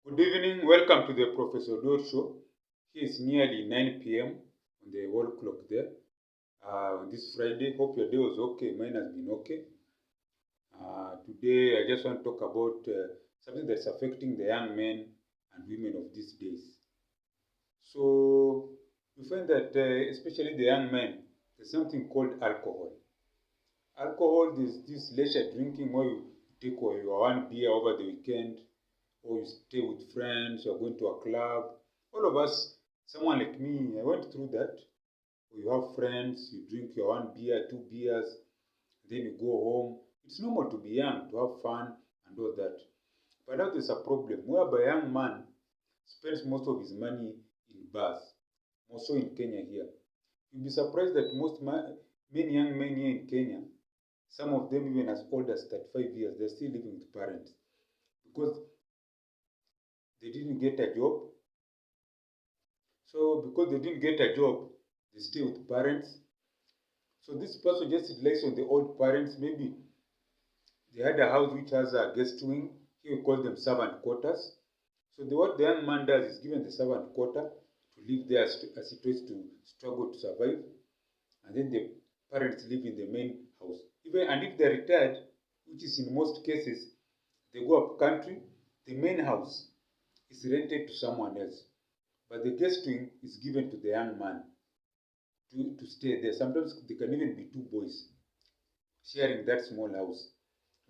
Good evening. Welcome to the Professor Dor Show. Here is nearly 9 p.m. on the wall clock there. On this Friday, hope your day was okay. Mine has been okay. Today, I just want to talk about something that's affecting the young men and women of these days. So, you find that, especially the young men, there's something called alcohol. Alcohol is this leisure drinking where you take your one beer over the weekend, or you stay with friends, you're going to a club. All of us, someone like me, I went through that. You have friends, you drink your one beer, two beers, then you go home. It's normal to be young, to have fun and all that. But now there's a problem whereby a young man spends most of his money in bars, more so in Kenya here. You'll be surprised that many young men here in Kenya, some of them even as old as 35 years, they're still living with parents because they didn't get a job. So because they didn't get a job, they stay with parents. So this person just relies on the old parents. Maybe they had a house which has a guest wing. Here we call them servant quarters. So what the young man does is given the servant quarter to live there as it was to struggle to survive. And then the parents live in the main house. And if they're retired, which is in most cases, they go up country, the main house is rented to someone else. But the guest wing is given to the young man to stay there. Sometimes they can even be two boys sharing that small house.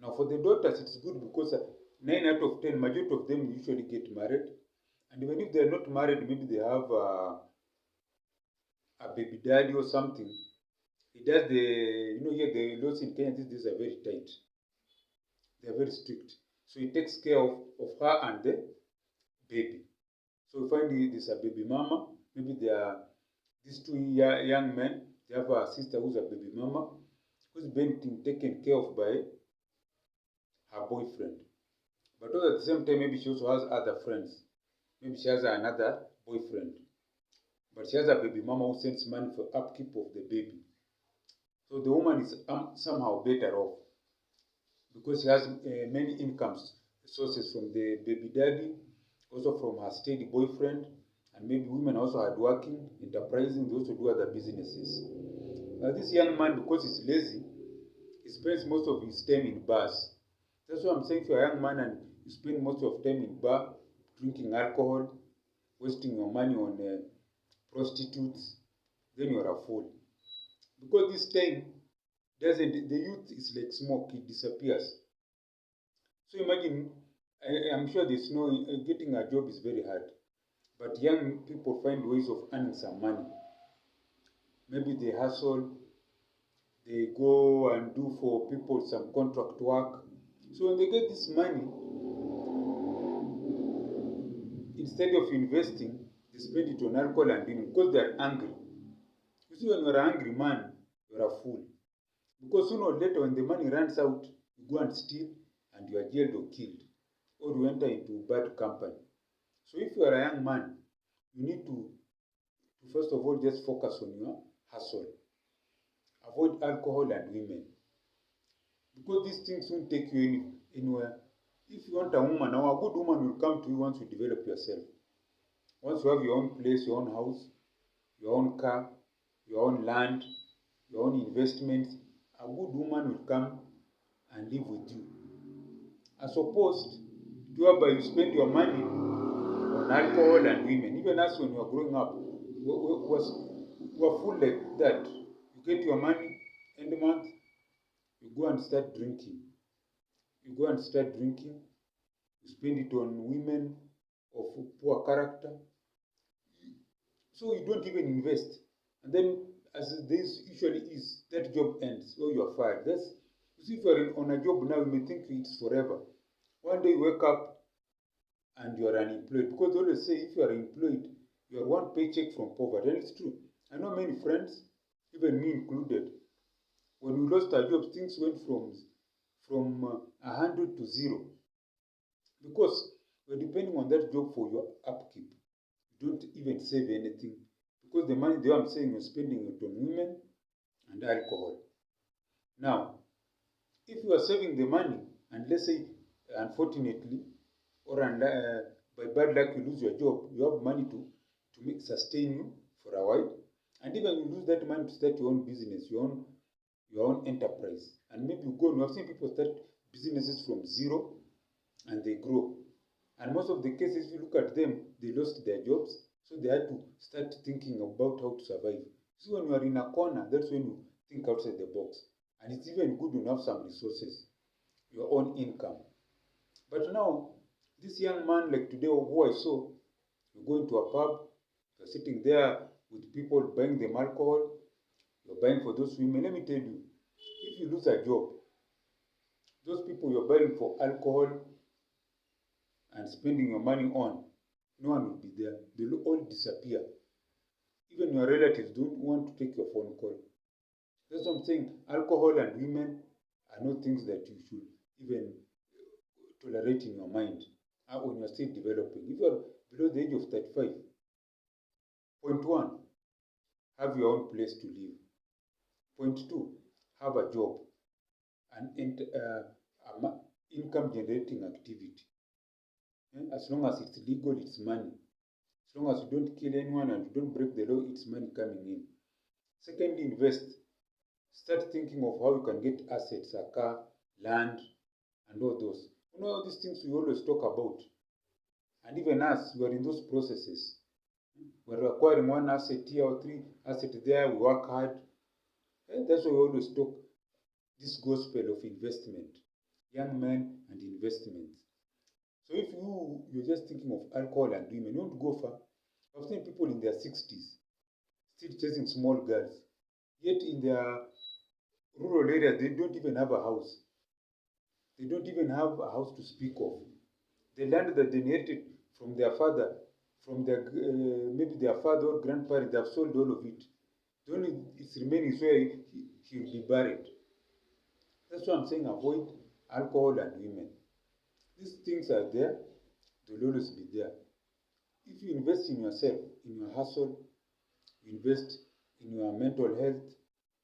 Now for the daughters, it's good because 9 out of 10, majority of them usually get married. And even if they're not married, maybe they have a baby daddy or something. He does here the laws in Kenya these days are very tight. They are very strict. So he takes care of her and the baby. So we find there's a baby mama. Maybe they are these two young men. They have a sister who's a baby mama, who's being taken care of by her boyfriend. But all at the same time, maybe she also has other friends. Maybe she has another boyfriend. But she has a baby mama who sends money for upkeep of the baby. So the woman is somehow better off because she has many incomes sources from the baby daddy, also from her steady boyfriend, and maybe women also hardworking, enterprising, they also do other businesses. Now this young man, because he's lazy, he spends most of his time in bars. That's what I'm saying. If you're a young man and you spend most of time in bar, drinking alcohol, wasting your money on prostitutes, then you're a fool. Because this time, the youth is like smoke, it disappears. So imagine, I'm sure there's no, getting a job is very hard. But young people find ways of earning some money. Maybe they hustle, they go and do for people some contract work. So when they get this money, instead of investing, they spend it on alcohol and women because they are angry. You see, when you're an angry man, you're a fool. Because sooner or later, when the money runs out, you go and steal and you are jailed or killed, or you enter into bad company. So if you are a young man, you need to first of all just focus on your hustle. Avoid alcohol and women. Because these things won't take you anywhere. If you want a woman, now a good woman will come to you once you develop yourself. Once you have your own place, your own house, your own car, your own land, your own investments, a good woman will come and live with you. As opposed to whereby you spend your money on alcohol and women. Even us when we were growing up, we were full like that. You get your money end month, you go and start drinking. You go and start drinking, you spend it on women of poor character. So you don't even invest. And then, as this usually is, that job ends, or you are fired. You see, if you're on a job now, you may think it's forever. One day you wake up and you are unemployed. Because they always say if you are employed, you are one paycheck from poverty. And it's true. I know many friends, even me included, when we lost our jobs, things went from 100 to 0. Because you're depending on that job for your upkeep. You don't even save anything. Because the money there I'm saying you're spending it on women and alcohol. Now, if you are saving the money, and let's say, unfortunately, or by bad luck you lose your job, you have money to sustain you for a while, and even you lose that money to start your own business, your own enterprise, and maybe you go. And you have seen people start businesses from zero and they grow. And most of the cases, if you look at them, they lost their jobs, so they had to start thinking about how to survive. So when you are in a corner, that's when you think outside the box. And it's even good to have some resources, your own income. But now, this young man, like today, who I saw, you go into a pub, you're sitting there with people buying them alcohol, you're buying for those women. Let me tell you, if you lose a job, those people you're buying for alcohol and spending your money on, no one will be there. They'll all disappear. Even your relatives don't want to take your phone call. That's what I'm saying. Alcohol and women are not things that you should even tolerate in your mind when you're still developing. If you're below the age of 35, point one, have your own place to live. Point two, have a job, an income generating activity. As long as it's legal, it's money. As long as you don't kill anyone and you don't break the law, it's money coming in. Secondly, invest. Start thinking of how you can get assets, a car, land, and all those. You know, all these things we always talk about. And even us, we are in those processes. We're acquiring one asset here or three assets there, we work hard. And that's why we always talk this gospel of investment, young men and investments. So if you're just thinking of alcohol and women, you want to go far. I've seen people in their 60s still chasing small girls, yet in their rural areas they don't even have a house. They don't even have a house to speak of. The land that they inherited from their father, from their maybe their father or grandparents, they have sold all of it. The only it's remaining is where he will be buried. That's why I'm saying avoid alcohol and women. These things are there, they'll always be there. If you invest in yourself, in your hustle, you invest in your mental health,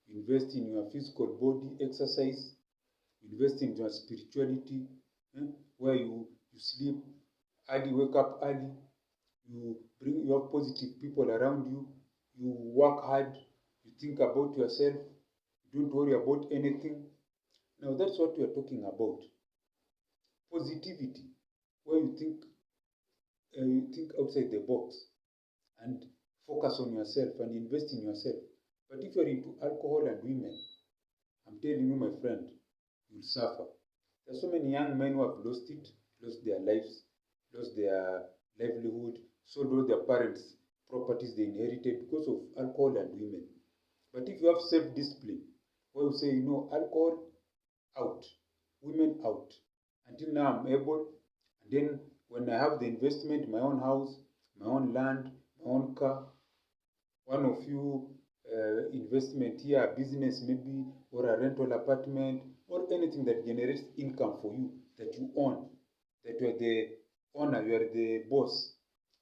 you invest in your physical body, exercise, you invest in your spirituality, where you sleep early, wake up early, you have positive people around you, you work hard, you think about yourself, you don't worry about anything. Now that's what we are talking about. Positivity, where you think outside the box and focus on yourself and invest in yourself. But if you're into alcohol and women, I'm telling you, my friend, you'll suffer. There are so many young men who have lost it, lost their lives, lost their livelihood, sold all their parents' properties they inherited because of alcohol and women. But if you have self-discipline, where you say, alcohol out, women out, until now I'm able, and then when I have the investment, my own house, my own land, my own car, one of you investment here, a business maybe, or a rental apartment, or anything that generates income for you, that you own, that you are the owner, you are the boss,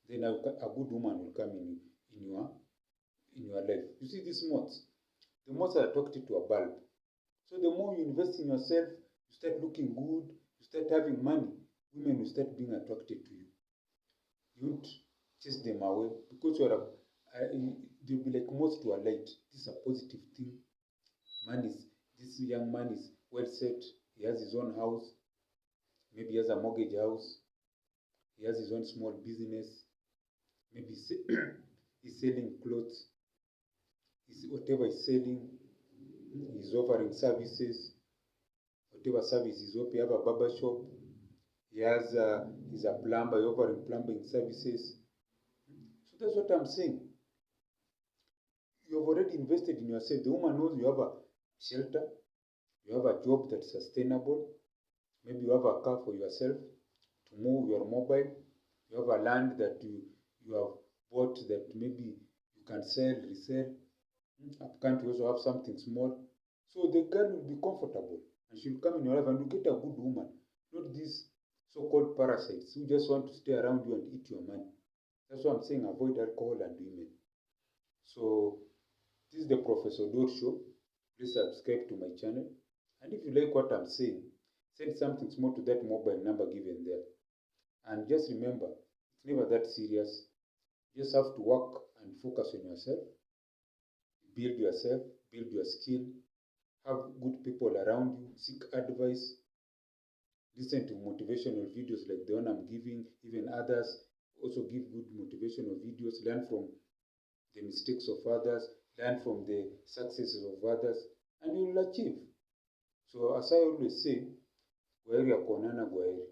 then a good woman will come in your life. You see these moths? The moths are attracted to a bulb. So the more you invest in yourself, you start looking good, you start having money, women will start being attracted to you. You won't chase them away because they'll be like moths to a light. This is a positive thing. This young man is well set. He has his own house. Maybe he has a mortgage house. He has his own small business. Maybe he's selling clothes. Whatever he's selling, he's offering services. Whatever service he's offering, he have a barber shop. He's a plumber, he's offering plumbing services. So that's what I'm saying. You have already invested in yourself. The woman knows you have a shelter, you have a job that's sustainable. Maybe you have a car for yourself to move your mobile. You have a land that you have bought that maybe you can sell, resell. Can't you also have something small? So the girl will be comfortable and she'll come in your life and you get a good woman. Not these so-called parasites who just want to stay around you and eat your money. That's why I'm saying avoid alcohol and women. So this is the Professor Dor Show. Please subscribe to my channel. And if you like what I'm saying, send something small to that mobile number given there. And just remember, It's never that serious. You just have to work and focus on yourself, build yourself, build your skill, have good people around you, seek advice, listen to motivational videos like the one I'm giving, even others also give good motivational videos, learn from the mistakes of others, learn from the successes of others, and you will achieve. So as I always say, kwaheri ya kuonana, kwaheri.